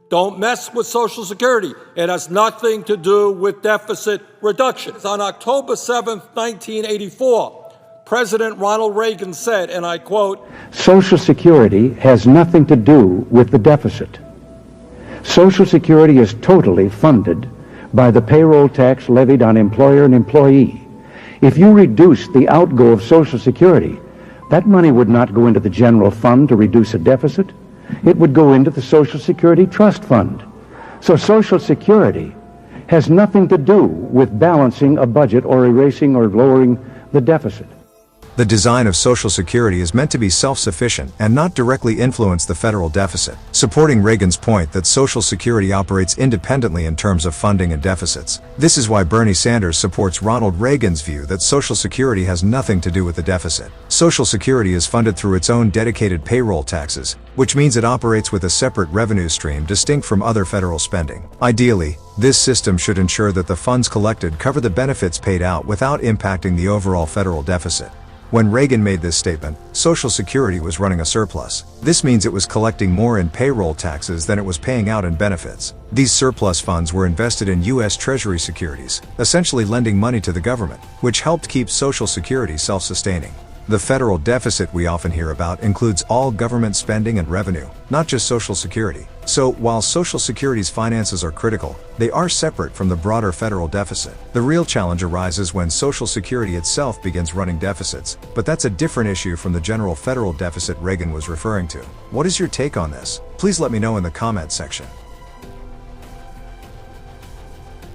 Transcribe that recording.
Don't mess with Social Security. It has nothing to do with deficit reduction. On October 7th, 1984, President Ronald Reagan said, and I quote, "Social Security has nothing to do with the deficit. Social Security is totally funded by the payroll tax levied on employer and employee. If you reduce the outgo of Social Security, that money would not go into the general fund to reduce a deficit. It would go into the Social Security Trust Fund. So Social Security has nothing to do with balancing a budget or erasing or lowering the deficit." The design of Social Security is meant to be self-sufficient and not directly influence the federal deficit, supporting Reagan's point that Social Security operates independently in terms of funding and deficits. This is why Bernie Sanders supports Ronald Reagan's view that Social Security has nothing to do with the deficit. Social Security is funded through its own dedicated payroll taxes, which means it operates with a separate revenue stream distinct from other federal spending. Ideally, this system should ensure that the funds collected cover the benefits paid out without impacting the overall federal deficit. When Reagan made this statement, Social Security was running a surplus. This means it was collecting more in payroll taxes than it was paying out in benefits. These surplus funds were invested in U.S. Treasury securities, essentially lending money to the government, which helped keep Social Security self-sustaining. The federal deficit we often hear about includes all government spending and revenue, not just Social Security. So, while Social Security's finances are critical, they are separate from the broader federal deficit. The real challenge arises when Social Security itself begins running deficits, but that's a different issue from the general federal deficit Reagan was referring to. What is your take on this? Please let me know in the comment section.